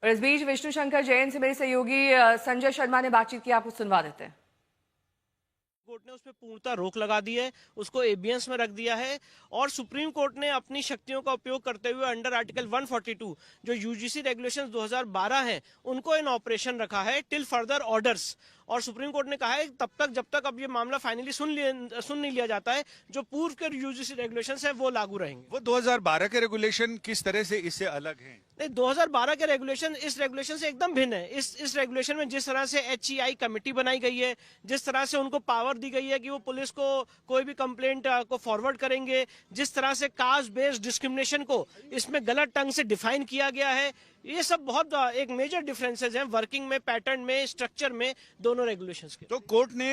और इस बीच विष्णु शंकर जैन से मेरे सहयोगी संजय शर्मा ने बातचीत की, आपको सुनवा देते हैं। कोर्ट ने उस पर पूर्णतः रोक लगा दी है, उसको एबियंस में रख दिया है और सुप्रीम कोर्ट ने अपनी शक्तियों का उपयोग करते हुए अंडर आर्टिकल 142 जो यूजीसी रेगुलेशंस 2012 हैं उनको इन ऑपरेशन रखा है टिल फर्दर ऑर्डर्स। और सुप्रीम कोर्ट ने कहा है तब तक जब तक अब ये मामला फाइनली सुन नहीं लिया जाता है, जो पूर्व के यूजीसी रेगुलेशंस है वो लागू रहेंगे। वो 2012 के रेगुलेशन किस तरह से इससे अलग हैं? नहीं, 2012 के रेगुलेशन इस रेगुलेशन से एकदम भिन्न है। इस रेगुलेशन में जिस तरह से HEI कमेटी बनाई गई है, जिस तरह से उनको पावर दी गई है कि वो पुलिस को कोई भी कंप्लेंट को फॉरवर्ड करेंगे, जिस तरह से कास्ट बेस्ड डिस्क्रिमिनेशन को इसमें गलत ढंग से डिफाइन किया गया है, ये सब बहुत एक मेजर डिफरेंसेस हैं वर्किंग में, पैटर्न में, स्ट्रक्चर में, दोनों रेगुलेशंस के। तो कोर्ट ने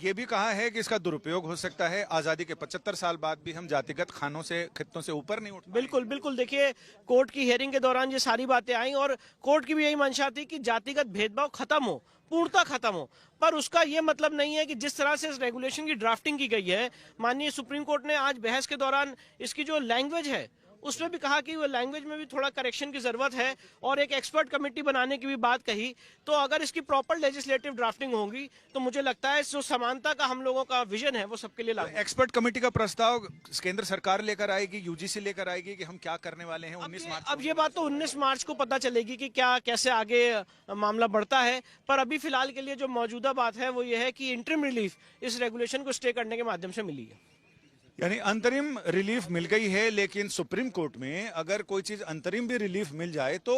ये भी कहा है कि इसका दुरुपयोग हो सकता है, आजादी के 75 साल बाद भी हम जातिगत खानों से खित्तों से ऊपर नहीं उठ। बिल्कुल बिल्कुल, देखिए कोर्ट की हियरिंग के दौरान ये सारी बातें आई और कोर्ट की भी यही मंशा थी कि जातिगत भेदभाव खत्म हो, पूर्णतः खत्म हो। पर उसका ये मतलब नहीं है कि जिस तरह से इस रेगुलेशन की ड्राफ्टिंग की गई है, माननीय सुप्रीम कोर्ट ने आज बहस के दौरान इसकी जो लैंग्वेज है उसमें भी कहा कि वो लैंग्वेज में भी थोड़ा करेक्शन की जरूरत है और एक एक्सपर्ट कमेटी बनाने की भी बात कही। तो अगर इसकी प्रॉपर लेजिस्लेटिव ड्राफ्टिंग होगी तो मुझे लगता है जो समानता का हम लोगों का विजन है वो सबके लिए लागू। एक्सपर्ट कमेटी का प्रस्ताव केंद्र सरकार लेकर आएगी, यूजीसी लेकर आएगी कि हम क्या करने वाले हैं 19 मार्च? अब ये बात तो 19 मार्च को पता चलेगी कि क्या कैसे आगे मामला बढ़ता है। पर अभी फिलहाल के लिए जो मौजूदा बात है वो ये है कि इंटरिम रिलीफ इस रेगुलेशन को स्टे करने के माध्यम से मिली है। यानी अंतरिम रिलीफ मिल गई है, लेकिन सुप्रीम कोर्ट में अगर कोई चीज अंतरिम भी रिलीफ मिल जाए तो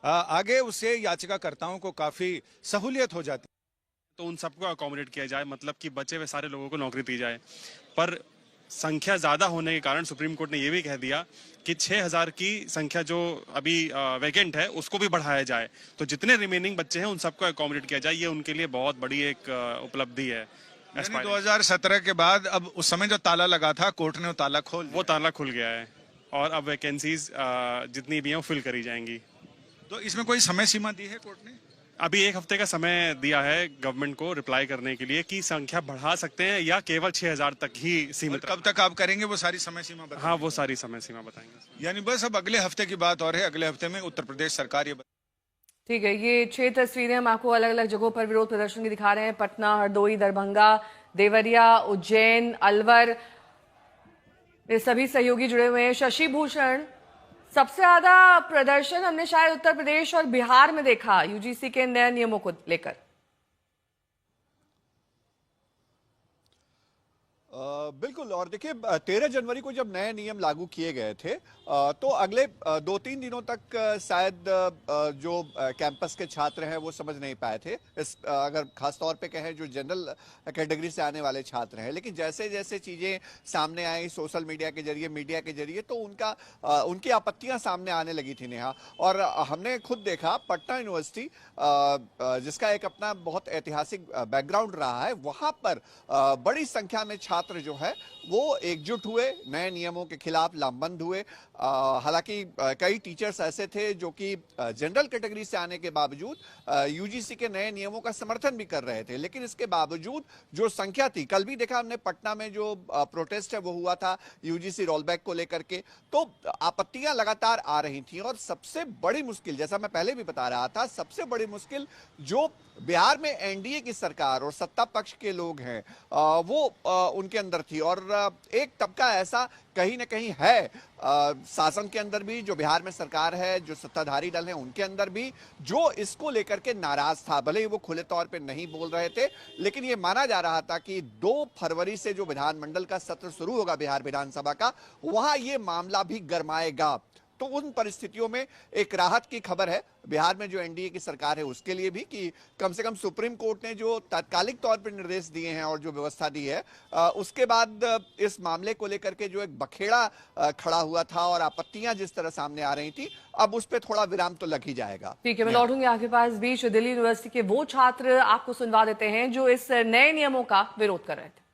आगे उससे याचिकाकर्ताओं को काफी सहूलियत हो जाती है। तो उन सबको अकोमोडेट किया जाए, मतलब कि बचे हुए सारे लोगों को नौकरी दी जाए। पर संख्या ज्यादा होने के कारण सुप्रीम कोर्ट ने यह भी कह दिया कि 6000 की संख्या जो अभी वैकेंट है उसको भी बढ़ाया जाए। तो जितने रिमेनिंग बच्चे हैं उन सबको अकोमोडेट किया जाए। ये उनके लिए बहुत बड़ी एक उपलब्धि है। 2017 के बाद अब उस समय जो ताला लगा था कोर्ट ने वो ताला खुल गया है और अब वैकेंसीज जितनी भी हैं वो फिल करी जाएंगी। तो इसमें कोई समय सीमा दी है कोर्ट ने? अभी 1 हफ्ते का समय दिया है गवर्नमेंट को रिप्लाई करने के लिए कि संख्या बढ़ा सकते हैं या केवल 6000 तक ही सीमित। कब तक आप करेंगे वो सारी समय सीमा बताएंगे? हाँ, वो सारी समय सीमा बताएंगे। यानी बस अब अगले हफ्ते की बात और है, अगले हफ्ते में उत्तर प्रदेश सरकार ये। ठीक है, ये 6 तस्वीरें हम आपको अलग अलग जगहों पर विरोध प्रदर्शन की दिखा रहे हैं। पटना, हरदोई, दरभंगा, देवरिया, उज्जैन, अलवर, ये सभी सहयोगी जुड़े हुए हैं। शशि भूषण, सबसे ज्यादा प्रदर्शन हमने शायद उत्तर प्रदेश और बिहार में देखा यूजीसी के नए नियमों को लेकर। बिल्कुल। और देखिए 13 जनवरी को जब नए नियम लागू किए गए थे तो अगले 2-3 दिनों तक शायद जो कैंपस के छात्र हैं वो समझ नहीं पाए थे, अगर खास तौर पे कहें जो जनरल कैटेगरी से आने वाले छात्र हैं। लेकिन जैसे जैसे चीज़ें सामने आई सोशल मीडिया के जरिए, मीडिया के जरिए, तो उनकी आपत्तियां सामने आने लगी थी नेहा। और हमने खुद देखा पटना यूनिवर्सिटी जिसका एक अपना बहुत ऐतिहासिक बैकग्राउंड रहा है, वहां पर बड़ी संख्या में छात्र जो है वो एकजुट हुए, नए नियमों के खिलाफ लामबंद हुए। हालांकि कई टीचर्स ऐसे थे जो कि जनरल कैटेगरी से आने के बावजूद यूजीसी के नए नियमों का समर्थन भी कर रहे थे। लेकिन इसके बावजूद जो संख्या थी, कल भी देखा हमने पटना में जो प्रोटेस्ट है वो हुआ था यूजीसी रोलबैक को लेकर के, तो आपत्तियां लगातार आ रही थी। और सबसे बड़ी मुश्किल, जैसा मैं पहले भी बता रहा था, सबसे बड़ी मुश्किल जो बिहार में एनडीए की सरकार और सत्ता पक्ष के लोग हैं वो उनके अंदर थी। और एक तबका ऐसा कहीं ना कहीं है शासन के अंदर भी, जो बिहार में सरकार है, जो सत्ताधारी दल है उनके अंदर भी, जो इसको लेकर के नाराज था। भले ही वो खुले तौर पे नहीं बोल रहे थे, लेकिन ये माना जा रहा था कि 2 फरवरी से जो विधानमंडल का सत्र शुरू होगा बिहार विधानसभा का, वहां ये मामला भी गरमाएगा। तो उन परिस्थितियों में एक राहत की खबर है बिहार में जो एनडीए की सरकार है उसके लिए भी, कि कम से कम सुप्रीम कोर्ट ने जो तात्कालिक तौर पर निर्देश दिए हैं और जो व्यवस्था दी है, उसके बाद इस मामले को लेकर के जो एक बखेड़ा खड़ा हुआ था और आपत्तियां जिस तरह सामने आ रही थी, अब उस पर थोड़ा विराम तो लग ही जाएगा। ठीक है, मैं लौटूंगी आपके पास। बीच दिल्ली यूनिवर्सिटी के वो छात्र आपको सुनवा देते हैं जो इस नए नियमों का विरोध कर रहे थे।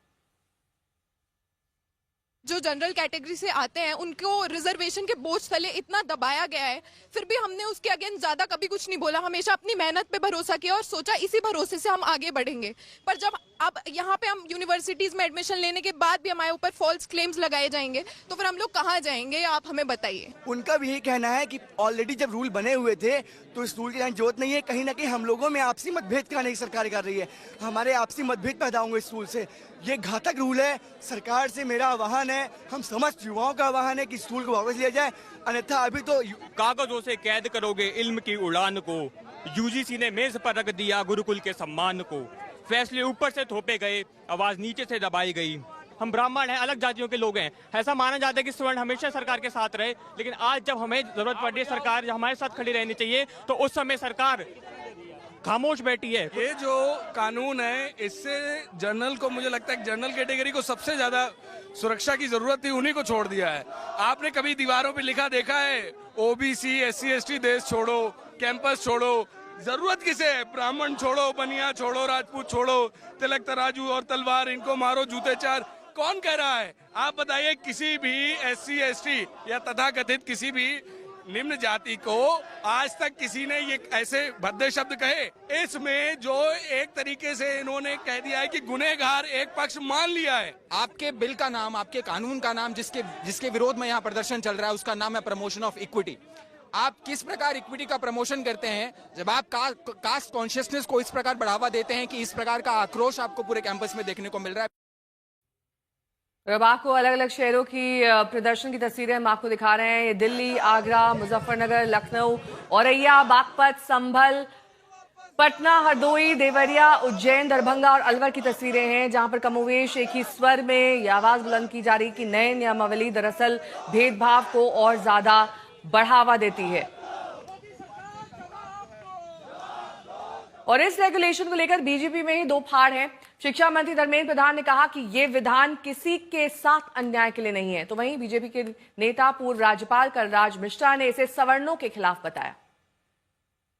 जो जनरल कैटेगरी से आते हैं उनको रिजर्वेशन के बोझ तले इतना दबाया गया है, फिर भी हमने उसके अगेंस्ट ज्यादा कभी कुछ नहीं बोला, हमेशा अपनी मेहनत पे भरोसा किया और सोचा इसी भरोसे से हम आगे बढ़ेंगे। पर जब अब यहाँ पे हम यूनिवर्सिटीज में एडमिशन लेने के बाद भी हमारे ऊपर फॉल्स क्लेम्स लगाए जाएंगे, तो फिर हम लोग कहाँ जाएंगे, आप हमें बताइए। उनका भी यही कहना है कि ऑलरेडी जब रूल बने हुए थे तो इस रूल की जरूरत नहीं है। कहीं ना कहीं हम लोगों में आपसी मतभेद का नहीं सरकार कर रही है, हमारे आपसी मतभेद पैदा होंगे इस रूल से। ये घातक रूल है। सरकार से मेरा आह्वान है, हम समस्त युवाओं का आह्वान है कि इस रूल को वापस लिया जाए, अन्यथा अभी तो कागजों से कैद करोगे इल्म की उड़ान को, यूजीसी ने मेज पर रख दिया गुरुकुल के सम्मान को, फैसले ऊपर से थोपे गए, आवाज नीचे से दबाई गई। हम ब्राह्मण हैं, अलग जातियों के लोग हैं, ऐसा माना जाता है कि स्वर्ण हमेशा सरकार के साथ रहे, लेकिन आज जब हमें जरूरत पड़ रही है, सरकार हमारे साथ खड़ी रहनी चाहिए, तो उस समय सरकार खामोश बैठी है। ये जो कानून है इससे जनरल को, मुझे लगता है जनरल कैटेगरी को सबसे ज्यादा सुरक्षा की जरूरत थी, उन्हीं को छोड़ दिया है। आपने कभी दीवारों पे लिखा देखा है ओबीसी SC ST देश छोड़ो, कैंपस छोड़ो? जरूरत किसे है? ब्राह्मण छोड़ो, बनिया छोड़ो, राजपूत छोड़ो, तिलक तराजू और तलवार इनको मारो, जूते चार, कौन कह रहा है? आप बताइए किसी भी SC ST या तथाकथित किसी भी निम्न जाति को आज तक किसी ने ये ऐसे भद्दे शब्द कहे? इसमें जो एक तरीके से इन्होंने कह दिया है कि गुनहगार एक पक्ष मान लिया है। आपके बिल का नाम, आपके कानून का नाम जिसके विरोध में यहाँ प्रदर्शन चल रहा है, उसका नाम है प्रमोशन ऑफ इक्विटी। आप किस प्रकार इक्विटी का प्रमोशन करते हैं जब आप कास्ट कॉन्शियसनेस को इस प्रकार बढ़ावा देते हैं कि इस प्रकार का आक्रोश आपको पूरे कैंपस में देखने को मिल रहा है। अब आपको अलग अलग शहरों की प्रदर्शन की तस्वीरें हम आपको दिखा रहे हैं। ये दिल्ली, आगरा, मुजफ्फरनगर, लखनऊ, औरैया, बागपत, संभल, पटना, हरदोई, देवरिया, उज्जैन, दरभंगा और अलवर की तस्वीरें हैं, जहां पर कमोवेश एक ही स्वर में ये आवाज बुलंद की जा रही कि नए नियमावली दरअसल भेदभाव को और ज्यादा बढ़ावा देती है। और इस रेगुलेशन को लेकर बीजेपी में ही दो फाड़ हैं। शिक्षा मंत्री धर्मेंद्र प्रधान ने कहा कि ये विधान किसी के साथ अन्याय के लिए नहीं है, तो वहीं बीजेपी के नेता पूर्व राज्यपाल कलराज मिश्रा ने इसे सवर्णों के खिलाफ बताया।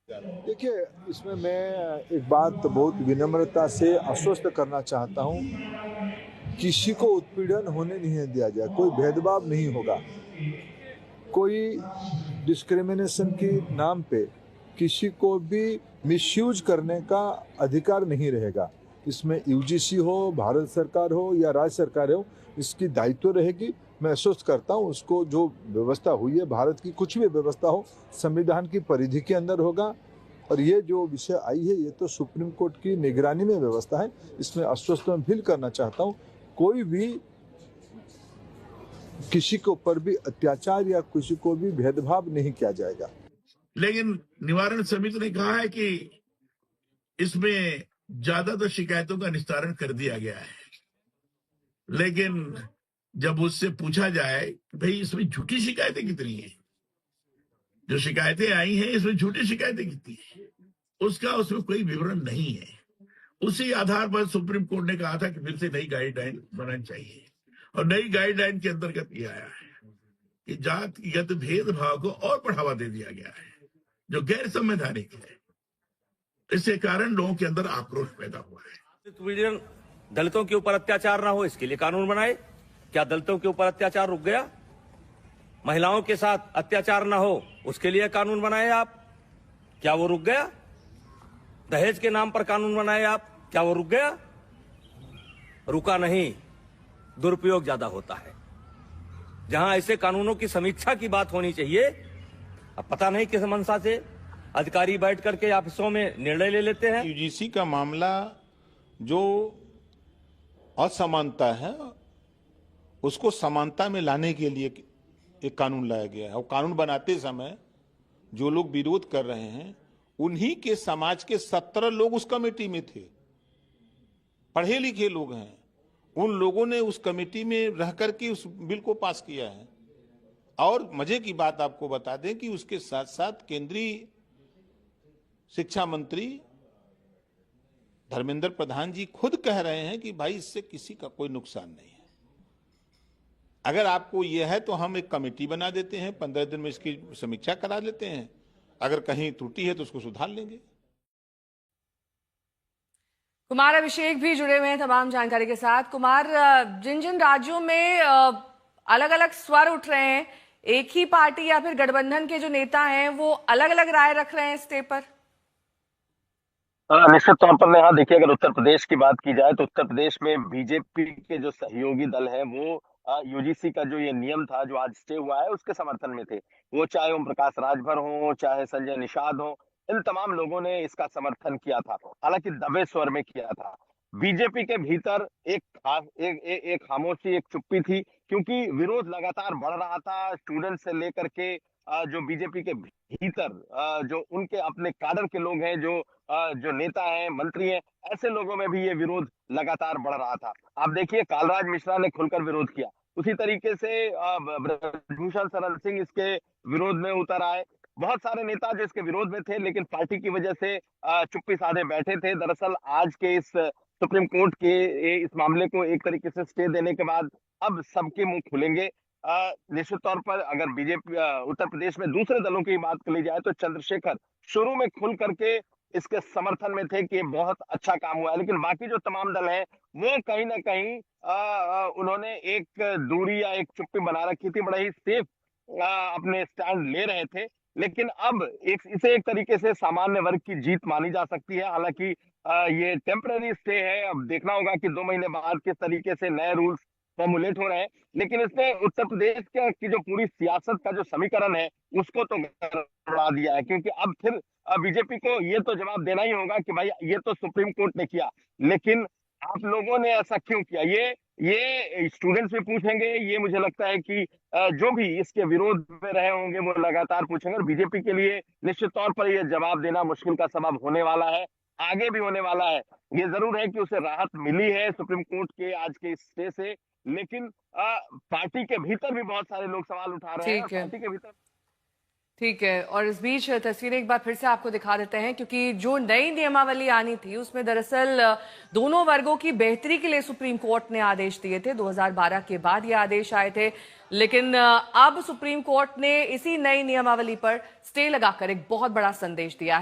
देखिए, इसमें मैं एक बात बहुत विनम्रता से आश्वस्त करना चाहता हूं, किसी को उत्पीड़न होने नहीं दिया जाए, कोई भेदभाव नहीं होगा, कोई डिस्क्रिमिनेशन के नाम पे किसी को भी मिसयूज करने का अधिकार नहीं रहेगा। इसमें यूजीसी हो, भारत सरकार हो या राज्य सरकार हो, इसकी दायित्व रहेगी। मैं आश्वस्त करता हूँ, उसको जो व्यवस्था हुई है, भारत की कुछ भी व्यवस्था हो, संविधान की परिधि के अंदर होगा। और ये जो विषय आई है, ये तो सुप्रीम कोर्ट की निगरानी में व्यवस्था है। इसमें आश्वस्त मैं फील करना चाहता हूँ, कोई भी किसी के ऊपर भी अत्याचार या किसी को भी भेदभाव नहीं किया जाएगा। लेकिन निवारण समिति ने कहा है कि इसमें ज्यादातर शिकायतों का निस्तारण कर दिया गया है, लेकिन जब उससे पूछा जाए कि भाई इसमें झूठी शिकायतें कितनी हैं, जो शिकायतें आई हैं इसमें झूठी शिकायतें कितनी हैं, उसका उसमें कोई विवरण नहीं है। उसी आधार पर सुप्रीम कोर्ट ने कहा था कि फिर से नई गाइडलाइन बनानी चाहिए, और नई गाइडलाइन के अंतर्गत ये आया है कि जातिगत भेदभाव को और बढ़ावा दे दिया गया है, जो गैर संवैधानिक है। इसके कारण लोगों के अंदर आक्रोश पैदा हुआ है। दलितों के ऊपर अत्याचार ना हो, इसके लिए कानून बनाए। क्या दलितों के ऊपर अत्याचार रुक गया? महिलाओं के साथ अत्याचार ना हो, उसके लिए कानून बनाए आप, क्या वो रुक गया? दहेज के नाम पर कानून बनाए आप, क्या वो रुक गया? रुका नहीं, दुरुपयोग ज्यादा होता है। जहां ऐसे कानूनों की समीक्षा की बात होनी चाहिए, अब पता नहीं किस मंशा से अधिकारी बैठ करके ऑफिसों में निर्णय ले लेते हैं। यूजीसी का मामला जो असमानता है, उसको समानता में लाने के लिए एक कानून लाया गया है। और कानून बनाते समय जो लोग विरोध कर रहे हैं, उन्हीं के समाज के 17 लोग उस कमेटी में थे, पढ़े लिखे लोग हैं। उन लोगों ने उस कमेटी में रह करके उस बिल को पास किया है। और मजे की बात आपको बता दें कि उसके साथ साथ केंद्रीय शिक्षा मंत्री धर्मेंद्र प्रधान जी खुद कह रहे हैं कि भाई इससे किसी का कोई नुकसान नहीं है। अगर आपको यह है तो हम एक कमेटी बना देते हैं, 15 दिन में इसकी समीक्षा करा लेते हैं, अगर कहीं त्रुटि है तो उसको सुधार लेंगे। कुमार अभिषेक भी जुड़े हुए हैं तमाम जानकारी के साथ। कुमार, जिन जिन राज्यों में अलग अलग स्वर उठ रहे हैं। एक ही पार्टी या फिर गठबंधन के जो नेता हैं वो अलग अलग राय रख रहे हैं स्टे पर। निश्चित तौर पर नेहा, देखिए, अगर उत्तर प्रदेश की बात की जाए तो उत्तर प्रदेश में बीजेपी के जो सहयोगी दल है वो यूजीसी का जो ये नियम था जो आज स्टे हुआ है उसके समर्थन में थे। वो चाहे ओम प्रकाश राजभर हो, चाहे संजय निषाद हो, इन तमाम लोगों ने इसका समर्थन किया था, हालांकि दबे स्वर में किया था। बीजेपी के भीतर एक खामोशी, एक चुप्पी थी, क्योंकि विरोध लगातार बढ़ रहा था। स्टूडेंट से लेकर के जो बीजेपी के भीतर जो उनके अपने काडर के लोग हैं, जो नेता हैं, मंत्री हैं, ऐसे लोगों में भी ये विरोध लगातार बढ़ रहा था। आप देखिए, कालराज मिश्रा ने खुलकर विरोध किया, उसी तरीके से ब्रजभूषण शरण सिंह इसके विरोध में उतर आए। बहुत सारे नेता जो इसके विरोध में थे लेकिन पार्टी की वजह से चुप्पी साधे बैठे थे। दरअसल आज के इस सुप्रीम कोर्ट के इस मामले को एक तरीके से स्टे देने के बाद अब सबके मुंह खुलेंगे। निश्चित तौर पर अगर बीजेपी उत्तर प्रदेश में दूसरे दलों की बात कर ली जाए तो चंद्रशेखर शुरू में खुल करके इसके समर्थन में थे कि ये बहुत अच्छा काम हुआ है, लेकिन बाकी जो तमाम दल हैं वो कहीं ना कहीं उन्होंने एक दूरी या एक चुप्पी बना रखी थी, बड़ा ही सेफ अपने स्टैंड ले रहे थे। लेकिन अब इसे एक तरीके से सामान्य वर्ग की जीत मानी जा सकती है। हालांकि ये टेम्पररी स्टे है, अब देखना होगा कि 2 महीने बाद किस तरीके से नए रूल्स फॉर्मुलेट हो रहे हैं, लेकिन इसने उत्तर प्रदेश की जो पूरी सियासत का जो समीकरण है उसको तो गड़बड़ा दिया है, क्योंकि अब फिर बीजेपी को ये तो जवाब देना ही होगा कि भाई ये तो सुप्रीम कोर्ट ने किया, लेकिन आप लोगों ने ऐसा क्यों किया। ये स्टूडेंट्स भी पूछेंगे, ये मुझे लगता है कि जो भी इसके विरोध में रहे होंगे वो लगातार पूछेंगे, और बीजेपी के लिए निश्चित तौर पर ये जवाब देना मुश्किल का सबब होने वाला है, आगे भी होने वाला है। ये जरूर है कि उसे राहत मिली है सुप्रीम कोर्ट के आज के स्टे से, लेकिन पार्टी के भीतर भी बहुत सारे लोग सवाल उठा रहे हैं। पार्टी के भीतर ठीक है, और इस बीच तस्वीरें एक बार फिर से आपको दिखा देते हैं, क्योंकि जो नई नियमावली आनी थी उसमें दरअसल दोनों वर्गों की बेहतरी के लिए सुप्रीम कोर्ट ने आदेश दिए थे। 2012 के बाद ये आदेश आए थे, लेकिन अब सुप्रीम कोर्ट ने इसी नई नियमावली पर स्टे लगाकर एक बहुत बड़ा संदेश दिया है।